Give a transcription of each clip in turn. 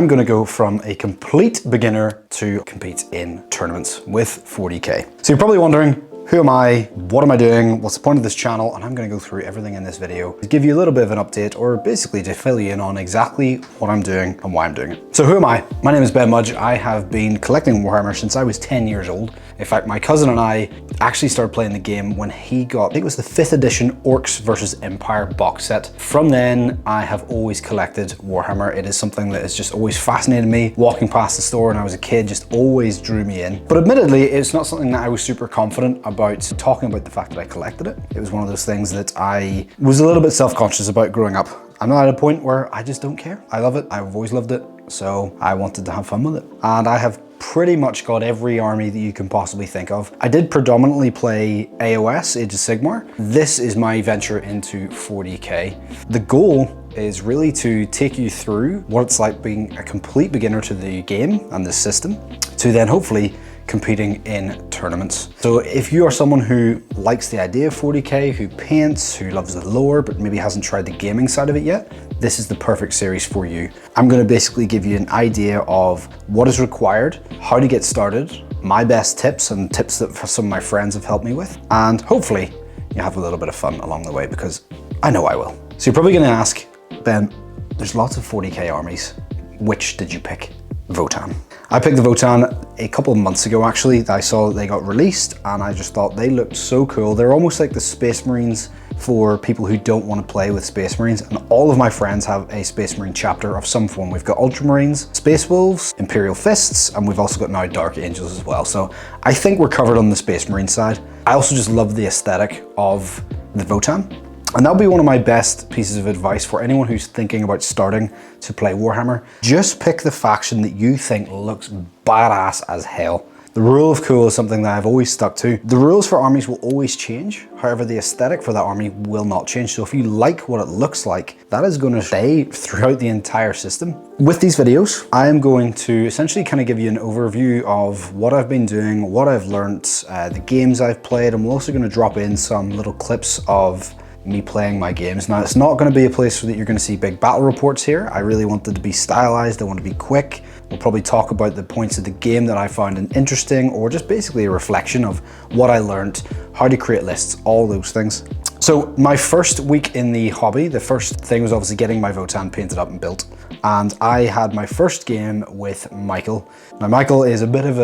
I'm gonna go from a complete beginner to compete in tournaments with 40k. So you're probably wondering, who am I? What am I doing? What's the point of this channel? And I'm gonna go through everything in this video to give you a little bit of an update, or basically to fill you in on exactly what I'm doing and why I'm doing it. So who am I? My name is Ben Mudge. I have been collecting Warhammer since I was 10 years old. In fact, my cousin and I actually started playing the game when he got, I think it was the 5th edition Orcs vs. Empire box set. From then, I have always collected Warhammer. It is something that has just always fascinated me. Walking past the store when I was a kid just always drew me in. But admittedly, it's not something that I was super confident about talking about the fact that I collected it. It was one of those things that I was a little bit self-conscious about growing up. I'm not at a point where I just don't care. I love it. I've always loved it. So I wanted to have fun with it. And I have pretty much got every army that you can possibly think of. I did predominantly play AOS, Age of Sigmar. This is my venture into 40k. The goal is really to take you through what it's like being a complete beginner to the game and the system, to then hopefully competing in tournaments. So if you are someone who likes the idea of 40k, who paints, who loves the lore, but maybe hasn't tried the gaming side of it yet, this is the perfect series for you. I'm gonna basically give you an idea of what is required, how to get started, my best tips and tips that some of my friends have helped me with, and hopefully you have a little bit of fun along the way, because I know I will. So you're probably gonna ask, Ben, there's lots of 40k armies. Which did you pick? Votann. I picked the Votann a couple of months ago actually. I saw they got released and I just thought they looked so cool. They're almost like the Space Marines for people who don't want to play with Space Marines, and all of my friends have a Space Marine chapter of some form. We've got Ultramarines, Space Wolves, Imperial Fists, and we've also got now Dark Angels as well. So I think we're covered on the Space Marine side. I also just love the aesthetic of the Votann. And that'll be one of my best pieces of advice for anyone who's thinking about starting to play Warhammer. Just pick the faction that you think looks badass as hell. The rule of cool is something that I've always stuck to. The rules for armies will always change. However, the aesthetic for that army will not change. So if you like what it looks like, that is going to stay throughout the entire system. With these videos, I am going to essentially kind of give you an overview of what I've been doing, what I've learned, the games I've played. I'm also going to drop in some little clips of me playing my games. Now, it's not going to be a place that you're going to see big battle reports here. I really want it to be stylized. I want to be quick. We'll probably talk about the points of the game that I found interesting, or just basically a reflection of what I learned, how to create lists, all those things. So my first week in the hobby, the first thing was obviously getting my Votann painted up and built. And I had my first game with Michael. Now Michael is he's a bit of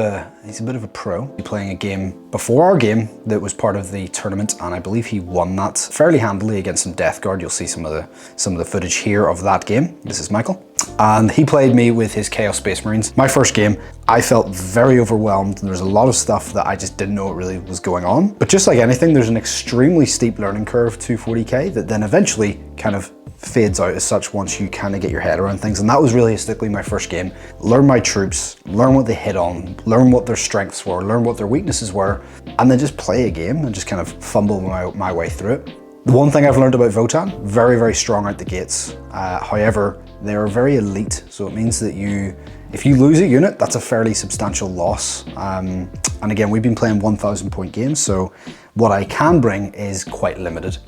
a pro. He's playing a game before our game that was part of the tournament, and I believe he won that fairly handily against some Death Guard. You'll see some of the footage here of that game. This is Michael. And he played me with his Chaos Space Marines. My first game, I felt very overwhelmed. There's a lot of stuff that I just didn't know what really was going on. But just like anything, there's an extremely steep learning curve to 40k that then eventually kind of fades out as such once you kind of get your head around things. And that was realistically my first game. Learn my troops, learn what they hit on, learn what their strengths were, learn what their weaknesses were, and then just play a game and just kind of fumble my way through it. The one thing I've learned about Votann, very, very strong out the gates. However, they are very elite. So it means that if you lose a unit, that's a fairly substantial loss. And again, we've been playing 1,000 point games, so what I can bring is quite limited.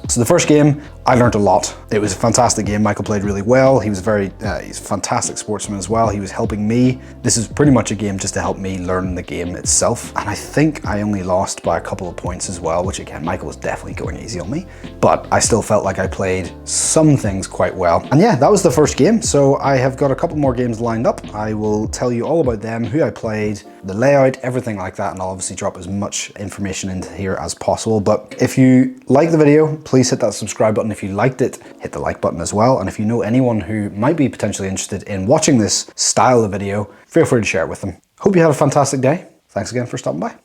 So the first game, I learned a lot. It was a fantastic game. Michael played really well. He was he's a fantastic sportsman as well. He was helping me. This is pretty much a game just to help me learn the game itself. And I think I only lost by a couple of points as well, which again, Michael was definitely going easy on me, but I still felt like I played some things quite well. And yeah, that was the first game. So I have got a couple more games lined up. I will tell you all about them, who I played, the layout, everything like that. And I'll obviously drop as much information into here as possible. But if you like the video, please hit that subscribe button. If you liked it, hit the like button as well. And if you know anyone who might be potentially interested in watching this style of video, feel free to share it with them. Hope you had a fantastic day. Thanks again for stopping by.